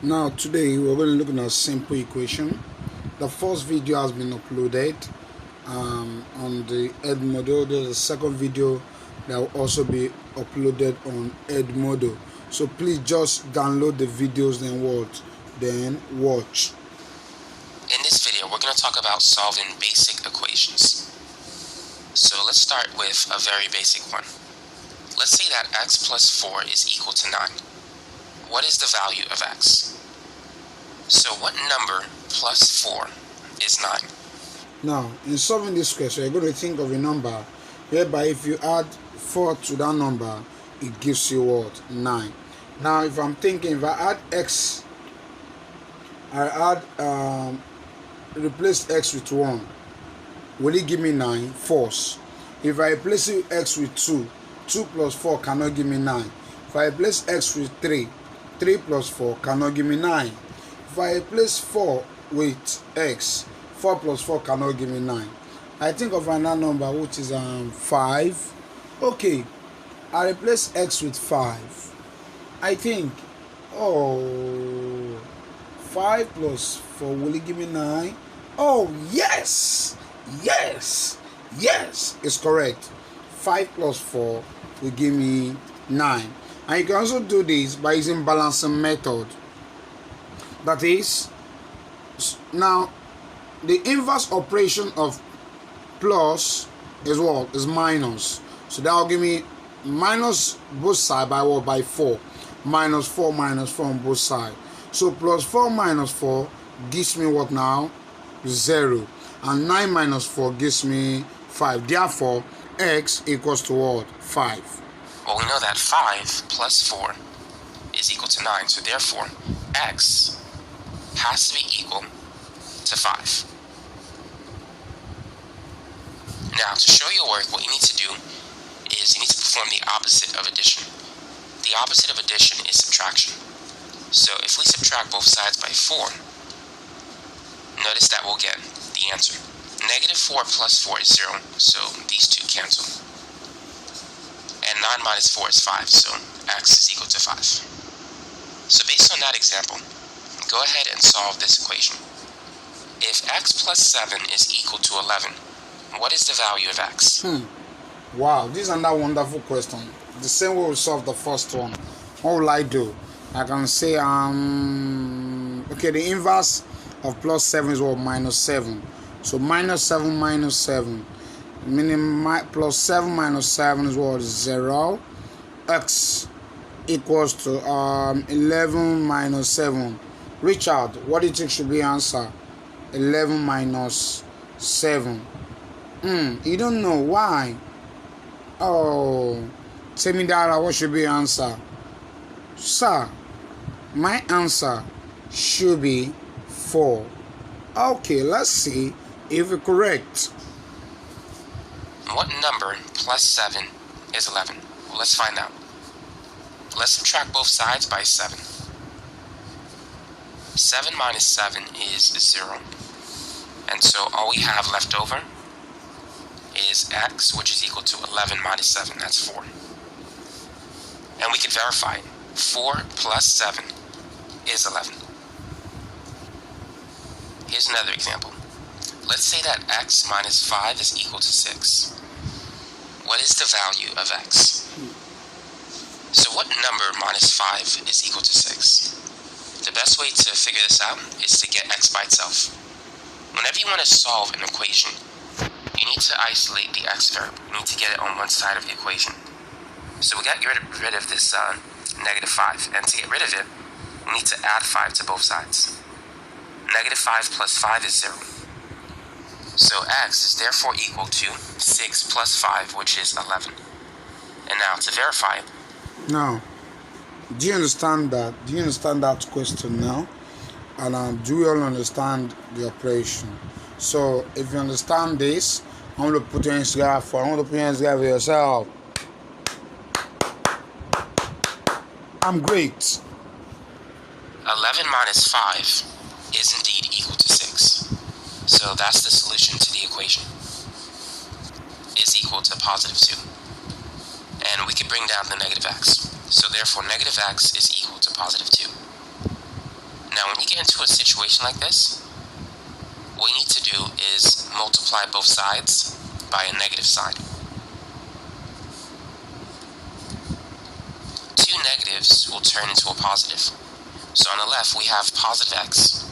Now today we're going to look at a simple equation. The first video has been uploaded on the Edmodo. There's a second video that will also be uploaded on Edmodo. So please just download the videos then watch. In this video, we're going to talk about solving basic equations. So let's start with a very basic one. Let's say that x plus 4 is equal to 9. What is the value of x? So what number plus 4 is 9? Now, in solving this question, you're going to think of a number whereby if you add 4 to that number, it gives you what? 9. Now, if I'm thinking, if I add x, replace x with 1, will it give me 9? False. If I replace x with 2, 2 plus 4 cannot give me 9. If I replace x with 3, 3 plus 4 cannot give me 9. If I replace 4 with x, 4 plus 4 cannot give me 9. I think of another number which is 5. Okay, I replace x with 5. I think, 5 plus 4, will it give me 9? Oh, yes! Yes! Yes! It's correct. 5 plus 4 will give me 9. And you can also do this by using balancing method. That is, now, the inverse operation of plus is what? Is minus. So that will give me minus both sides by what? By 4. Minus 4 on both sides. So plus 4 minus 4 gives me what now? 0. And 9 minus 4 gives me 5. Therefore, x equals to what? 5. Well, we know that 5 plus 4 is equal to 9. So therefore, x has to be equal to 5. Now, to show your work, what you need to do is you need to perform the opposite of addition. The opposite of addition is subtraction. So if we subtract both sides by 4, notice that we'll get the answer. Negative 4 plus 4 is 0, so these two cancel. And 9 minus 4 is 5, so x is equal to 5. So based on that example, go ahead and solve this equation. If x plus 7 is equal to 11, what is the value of x? Wow, this is another wonderful question. The same way we solved the first one. What will I do? I can say, okay, the inverse of plus 7 is what? Minus 7. So minus 7 minus 7. Meaning plus 7 minus 7 is what? 0. X equals to 11 minus 7. Richard, what do you think should be the answer? 11 minus 7. You don't know why? Oh, tell me that what should be the answer? Sir, my answer should be 4. Okay, let's see if we're correct. What number plus 7 is 11? Well, let's find out. Let's subtract both sides by 7. 7 minus 7 is 0. And so all we have left over is x, which is equal to 11 minus 7. That's 4. And we can verify it. 4 plus 7 is 11. Here's another example. Let's say that x minus 5 is equal to 6. What is the value of x? So what number minus 5 is equal to 6? The best way to figure this out is to get x by itself. Whenever you want to solve an equation, you need to isolate the x variable. You need to get it on one side of the equation. So we got to get rid of this negative 5. And to get rid of it, we need to add 5 to both sides. Negative 5 plus 5 is 0. So x is therefore equal to 6 plus 5, which is 11. And now to verify it. Now, do you understand that? Do you understand that question now? And do you all understand the operation? So if you understand this, I want to put your hands together for yourself. I'm great. 11 minus 5 is indeed equal to 6. So that's the solution to the equation. Is equal to positive 2. And we can bring down the negative x. So therefore negative x is equal to positive 2. Now, when you get into a situation like this, what you need to do is multiply both sides by a negative side. Two negatives will turn into a positive. So on the left, we have positive x,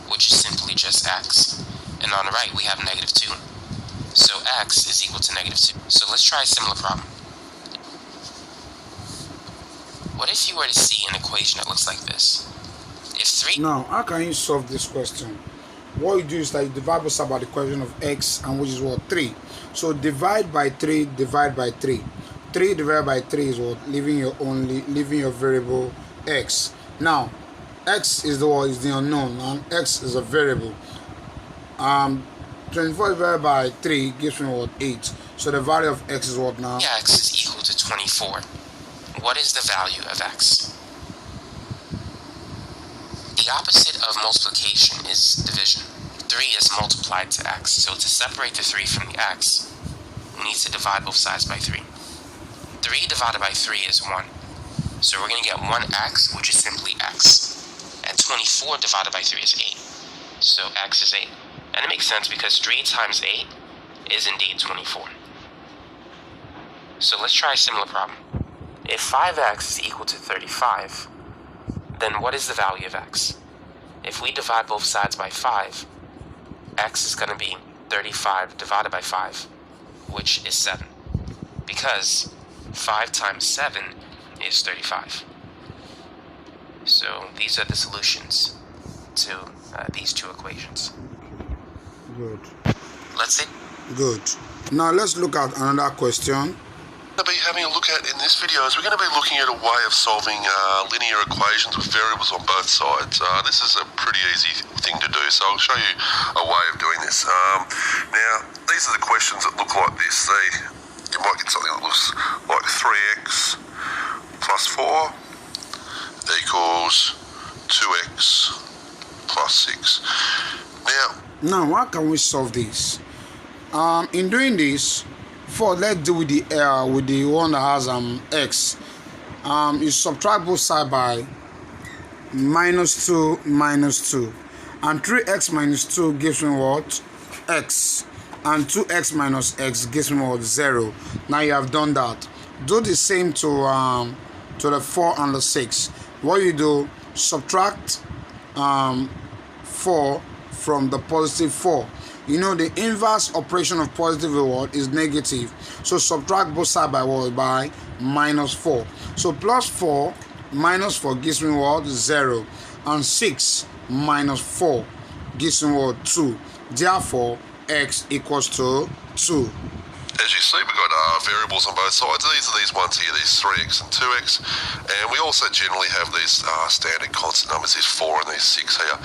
which is simply just x. And on the right, we have negative 2. So x is equal to negative 2. So let's try a similar problem. What if you were to see an equation that looks like this? If 3... Now, how can you solve this question? What you do is that you divide both sides by the equation of x, and which is what? 3. So divide by 3, divide by 3. 3 divided by 3 is what? Leaving your variable x. Now, x is the unknown, and x is a variable. 24 divided by 3 gives me what? 8. So the value of x is what now? X is equal to 24. What is the value of x? The opposite of multiplication is division. 3 is multiplied to x. So to separate the 3 from the x, we need to divide both sides by 3. 3 divided by 3 is 1. So we're going to get 1x, which is simply x. And 24 divided by 3 is 8. So x is 8. And it makes sense because 3 times 8 is indeed 24. So let's try a similar problem. If 5x is equal to 35, then what is the value of x? If we divide both sides by 5, x is going to be 35 divided by 5, which is 7. Because 5 times 7 is 35. So these are the solutions to these two equations. Good. Let's see. Good. Now let's look at another question. We're going to be having a look at in this video is we're going to be looking at a way of solving linear equations with variables on both sides. This is a pretty easy thing to do, so I'll show you a way of doing this. Now, these are the questions that look like this. You might get something that looks like 3x plus 4 equals 2x plus 6. Now, how can we solve this? In doing this, let's do with the one that has x. You subtract both sides by minus 2 minus 2, and 3x minus 2 gives me what? X, and 2x minus x gives me what? 0. Now you have done that. Do the same to the 4 and the 6. What you do, subtract 4 from the positive 4. You know the inverse operation of positive reward is negative. So subtract both sides by what? By minus 4. So plus 4 minus 4 gives me what? 0. And 6 minus 4 gives me what? 2. Therefore, x equals to 2. As you see, we've got variables on both sides. These are these ones here, these 3x and 2x. And we also generally have these standard constant numbers, these 4 and these 6 here.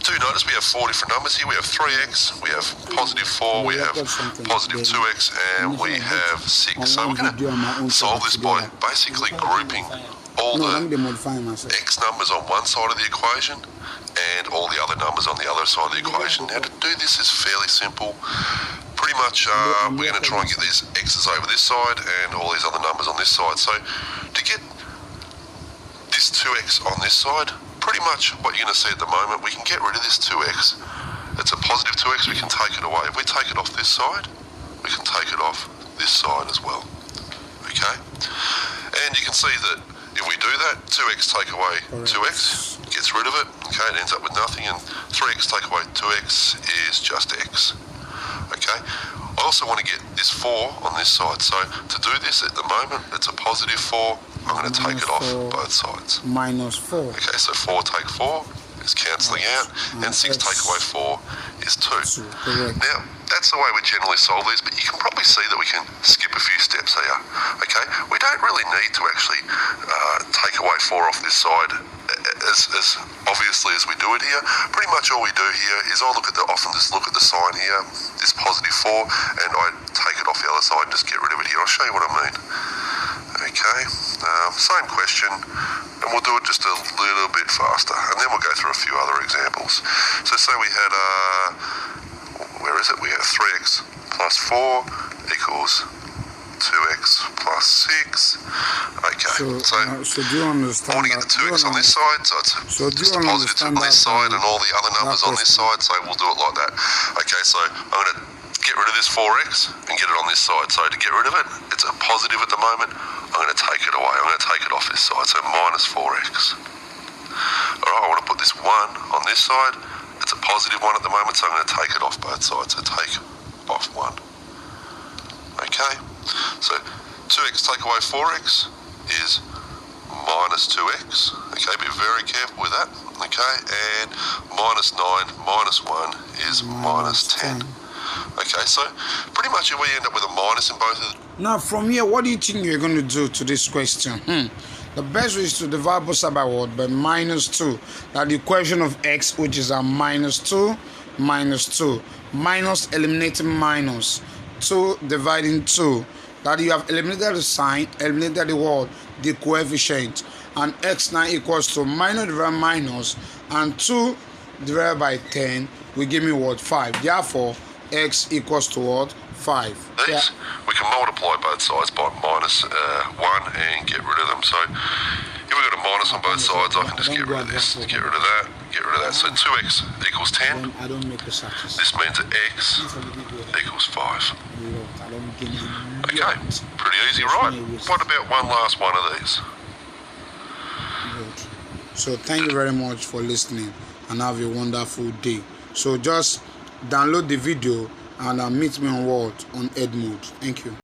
Do notice we have 4 different numbers here. We have 3x, we have positive 4, we have positive 2x, and we have 6. So we're going to solve this by basically grouping all the x numbers on one side of the equation and all the other numbers on the other side of the equation. Now to do this is fairly simple. Pretty much we're going to try and get these x's over this side and all these other numbers on this side. So to get this 2x on this side, pretty much what you're going to see at the moment, we can get rid of this 2x. It's a positive 2x, we can take it away. If we take it off this side, we can take it off this side as well. Okay? And you can see that if we do that, 2x take away 2x, gets rid of it, okay, it ends up with nothing, and 3x take away 2x is just x. Okay? I also want to get this 4 on this side, so to do this at the moment, it's a positive 4. I'm going to take it off both sides. Minus 4. Okay, so 4 take 4 is cancelling out, and 6 take away 4 is 2. Now, that's the way we generally solve these, but you can probably see that we can skip a few steps here. Okay, we don't really need to actually take away 4 off this side as obviously as we do it here. Pretty much all we do here is often just look at the sign here, this positive 4, and I take it off the other side and just get rid of it here. I'll show you what I mean. Okay, same question, and we'll do it just a little bit faster, and then we'll go through a few other examples. So say we had, where is it? We have 3x plus 4 equals 2x plus 6. Okay, So do you understand? I want to get the 2x on this side, so it's just a positive 2 on this side and all the other numbers on this side, so we'll do it like that. Okay, so I'm going to get rid of this 4x and get it on this side. So to get rid of it, it's a positive at the moment. I'm going to take it away. I'm going to take it off this side, so minus 4x. Alright, I want to put this 1 on this side. It's a positive 1 at the moment, so I'm going to take it off both sides. So take off 1. Okay, so 2x take away 4x is minus 2x. Okay, be very careful with that. Okay, and minus 9 minus 1 is minus 10. Okay, so pretty much we end up with a minus in both of them. Now from here, what do you think you're going to do to this question? The best way is to divide both sides by what? By minus 2. That the equation of x, which is a minus 2, minus 2. Minus eliminating minus. 2 dividing 2. That you have eliminated the sign, eliminated the word, the coefficient. And x now equals to minus divided minus. And 2 divided by 10 will give me what? 5. Therefore, x equals to what? 5. These, we can multiply both sides by minus 1 and get rid of them. So if we've got a minus on both sides, I can just get rid of this, get rid of that, get rid of that. So 2x equals 10. I don't make a success. This means that x equals 5. Okay, pretty easy, right? What about one last one of these? So thank you very much for listening and have a wonderful day. So just download the video and meet me on Word on Ed Mode. Thank you.